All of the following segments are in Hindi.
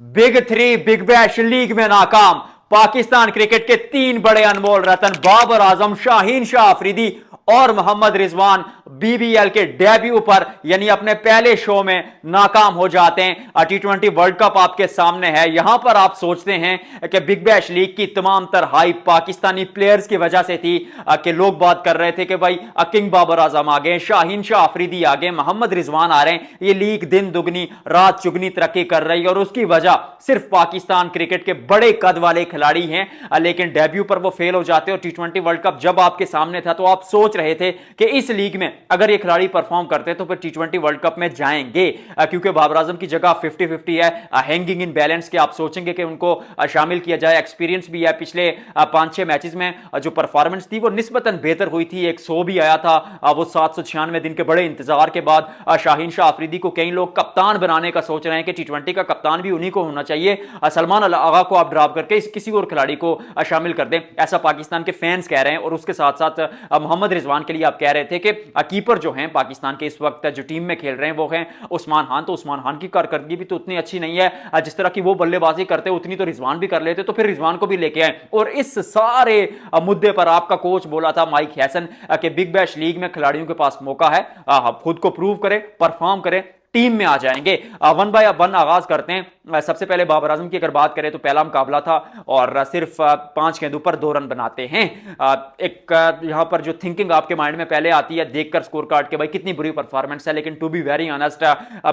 Big three big bash league में नाकाम। पाकिस्तान क्रिकेट के तीन बड़े अनमोल रतन बाबर आजम, शाहीन शाह अफरीदी और मोहम्मद रिजवान बीबीएल के डेब्यू पर यानी अपने पहले शो में नाकाम हो जाते हैं। T20 वर्ल्ड कप आपके सामने है। यहां पर आप सोचते हैं कि बिग बैश लीग की तमाम तर हाइप पाकिस्तानी प्लेयर्स की वजह से थी कि लोग बात कर रहे थे कि भाई किंग बाबर आजम आ गए, शाहीन शाह अफरीदी आ गए, मोहम्मद रिजवान आ रहे हैं, ये लीग दिन दुगनी रात चुगनी तरक्की कर रही है और उसकी वजह सिर्फ पाकिस्तान क्रिकेट के बड़े कद वाले खिलाड़ी हैं। लेकिन डेब्यू पर वो फेल हो जाते और T20 वर्ल्ड कप जब आपके सामने था तो आप सोच रहे थे कि इस लीग में अगर ये खिलाड़ी परफॉर्म करते तो फिर T20 वर्ल्ड कप में जाएंगे, क्योंकि बाबर आजम की जगह 50-50 है, हैंगिंग इन बैलेंस के। आप सोचेंगे कि उनको शामिल किया जाए, एक्सपीरियंस भी है, पिछले 5-6 मैचेस में जो परफॉर्मेंस थी वो निस्बतन बेहतर हुई थी। एक 100 भी आया था वो 796 दिन के बड़े इंतजार के बाद। शाहीन शाह अफरीदी को कई लोग कप्तान बनाने का सोच रहे हैं कि T20 का कप्तान भी उन्हीं को होना चाहिए, सलमान अल आगा को आप ड्रॉप करके किसी और खिलाड़ी को शामिल कर दें, ऐसा पाकिस्तान के फैंस कह रहे हैं। और उसके साथ साथ मोहम्मद रिजवान के लिए आप कह रहे थे कि कीपर जो हैं पाकिस्तान के इस वक्त जो टीम में खेल रहे हैं वो हैं उस्मान खान। तो उस्मान खान की कारकर्दगी भी तो उतनी अच्छी नहीं है, जिस तरह की वो बल्लेबाजी करते उतनी तो रिजवान भी कर लेते, तो फिर रिजवान को भी लेके आए। और इस सारे मुद्दे पर आपका कोच बोला था माइक हैसन कि बिग बैश लीग में खिलाड़ियों के पास मौका है, खुद को प्रूव करें, परफॉर्म करें, टीम में आ जाएंगे। वन बाय वन आगाज करते हैं। सबसे पहले बाबर आजम की अगर बात करें तो पहला मुकाबला था और सिर्फ 5 गेंदों पर 2 रन बनाते हैं। एक यहां पर जो थिंकिंग आपके माइंड में पहले आती है देखकर स्कोर कार्ड के भाई कितनी बुरी परफॉर्मेंस है, लेकिन टू बी वेरी ऑनेस्ट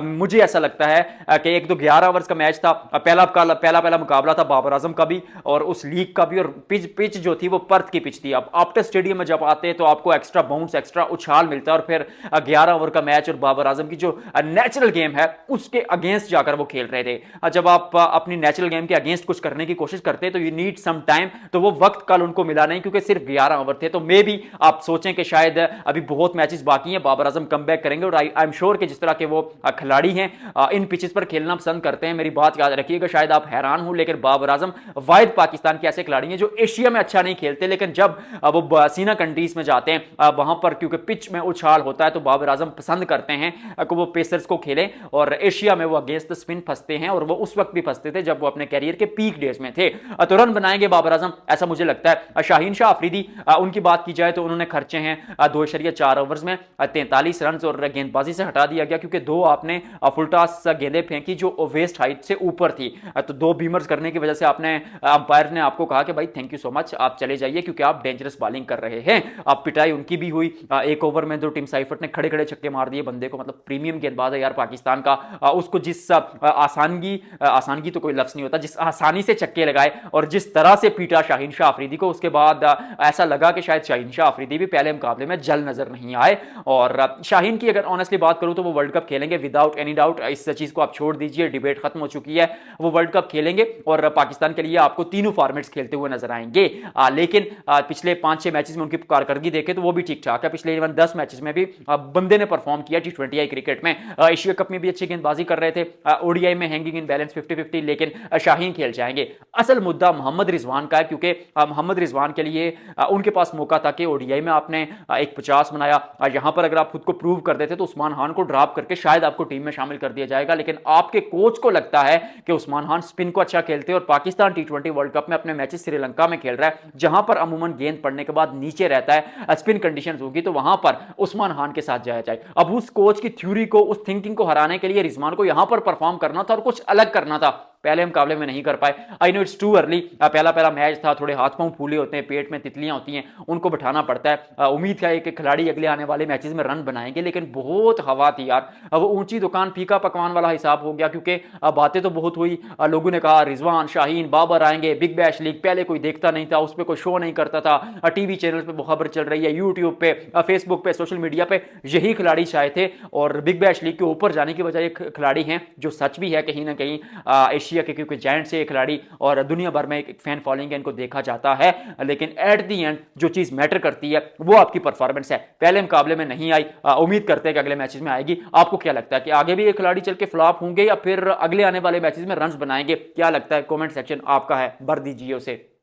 मुझे ऐसा लगता है कि एक तो 11 ओवर्स का मैच था, पहला मुकाबला था बाबर आजम का भी और उस लीग का भी, और पिच जो थी वो पर्थ की पिच थी। अब ऑप्टस स्टेडियम में जब आते हैं तो आपको एक्स्ट्रा बाउंस, एक्स्ट्रा उछाल मिलता है, और फिर 11 ओवर का मैच और बाबर आजम की जो नेचुरल गेम है उसके अगेंस्ट जाकर वो खेल रहे थे। जब आप अपनी नेचुरल गेम के अगेंस्ट कुछ करने की कोशिश करते हैं तो यू नीड सम टाइम, तो वो वक्त कल उनको मिला नहीं क्योंकि सिर्फ 11 ओवर थे। तो मे भी आप सोचें कि शायद अभी बहुत मैचेस बाकी हैं, बाबर आजम कमबैक करेंगे और आई एम श्योर कि जिस तरह के वो खिलाड़ी हैं इन पिचेस पर खेलना पसंद करते हैं। मेरी बात याद रखिएगा, शायद आप हैरान हो लेकिन बाबर आजम वाहिद पाकिस्तान के ऐसे खिलाड़ी हैं जो एशिया में अच्छा नहीं खेलते, लेकिन जब वो सीना कंट्रीज में जाते हैं वहां पर क्योंकि पिच में उछाल होता है तो बाबर आजम पसंद करते हैं कि वो पेसर्स को खेलें, और एशिया में वो अगेंस्ट स्पिन फंसते हैं और वो उस वक्त भी फंसते थे जब वो अपने कैरियर के पीक डेज में थे। तो रन बनाएंगे बाबर आजम ऐसा मुझे लगता है। शाहीन शाह अफरीदी उनकी बात की जाए तो उन्होंने खर्चे हैं 2.4 ओवर्स में 43 रन, और गेंदबाजी से हटा दिया गया क्योंकि 2 आपने फुलटॉस गेंदें फेंकी जो वेस्ट हाइट से ऊपर थी। तो 2 बीमर्स करने की वजह से आपने अंपायर ने आपको कहा कि भाई थैंक यू सो मच, आप चले जाइए क्योंकि आप डेंजरस बॉलिंग कर रहे हैं। आप पिटाई उनकी भी हुई। 1 ओवर में जो टिम साइफर्ट ने खड़े खड़े छक्के मार दिए बंदे को, मतलब प्रीमियम गेंदबाज है यार पाकिस्तान का, उसको जिस आसानगी तो कोई लफ्ज नहीं होता, जिस आसानी से चक्के लगाए और जिस तरह से पीटा शाहीन शाह अफरीदी को, उसके बाद ऐसा लगा कि शायद शाहीन शाह अफरीदी भी पहले मुकाबले में जल नजर नहीं आए। और शाहीन की अगर ऑनेस्टली बात करूं तो वो वर्ल्ड कप खेलेंगे विदाउट एनी डाउट, इस चीज को आप छोड़ दीजिए, डिबेट खत्म हो चुकी है। वो वर्ल्ड कप खेलेंगे और पाकिस्तान के लिए आपको तीनों फॉर्मेट्स खेलते हुए नजर आएंगे। लेकिन पिछले 5-6 मैचेस में उनकी कारकर्दगी देखे तो वो भी ठीक ठाक है। पिछले 10 मैचेस में भी बंदे ने परफॉर्म किया T20 क्रिकेट में। एशिया कप में भी अच्छी गेंदबाजी कर रहे थे, ओडीआई में हैंगिंग इन बैलेंस 50-50, लेकिन शाहीन खेल जाएंगे। असल मुद्दा मोहम्मद रिजवान का है क्योंकि मोहम्मद रिजवान के लिए उनके पास मौका था कि ओडीआई में आपने एक 50 बनाया, यहां पर अगर आप खुद को प्रूव कर देते तो उस्मान खान को ड्रॉप करके शायद आपको टीम में शामिल कर दिया जाएगा। लेकिन आपके कोच को लगता है कि उस्मान खान स्पिन को अच्छा खेलते हैं और पाकिस्तान T20 वर्ल्ड कप में अपने मैचेस श्रीलंका में खेल रहा है जहां पर अमूमन गेंद पड़ने के बाद नीचे रहता है, स्पिन कंडीशंस होगी तो वहां पर उस्मान खान के साथ जाया जाए। अब उस कोच की थ्योरी को, उस थिंकिंग को हराने के लिए रिजवान को यहां पर परफॉर्म करना था और कुछ अलग करना था। पहले मुकाबले में नहीं कर पाए। I know it's too early, पहला मैच था, थोड़े हाथ पांव फूले होते हैं, पेट में तितलियां होती हैं, उनको बैठाना पड़ता है। उम्मीद है कि खिलाड़ी अगले आने वाले मैचेस में रन बनाएंगे, लेकिन बहुत हवा थी यार। वो ऊंची दुकान फीका पकवान वाला हिसाब हो गया क्योंकि बातें तो बहुत हुई, लोगों ने कहा रिजवान, शाहीन, बाबर आएंगे, बिग बैश लीग पहले कोई देखता नहीं था, उस पर कोई शो नहीं करता था, टीवी चैनल पर खबर चल रही है, यूट्यूब पे, फेसबुक पे, सोशल मीडिया पे यही खिलाड़ी चाहे थे और बिग बैश लीग के ऊपर जाने की बजाय खिलाड़ी हैं जो सच भी है कहीं ना कहीं एशिया के, क्योंकि जायंट से खिलाड़ी और दुनिया भर में एक फैन फॉलोइंग है, इनको देखा जाता है। लेकिन एट दी एंड जो चीज मैटर करती है वो आपकी परफॉर्मेंस है। पहले मुकाबले में नहीं आई, उम्मीद करते हैं कि अगले मैचेस में आएगी। आपको क्या लगता है कि आगे भी ये खिलाड़ी चल के फ्लॉप होंगे या फिर अगले आने वाले मैचेस में रन्स बनाएंगे? क्या लगता है? कमेंट सेक्शन आपका है, भर दीजिए उसे।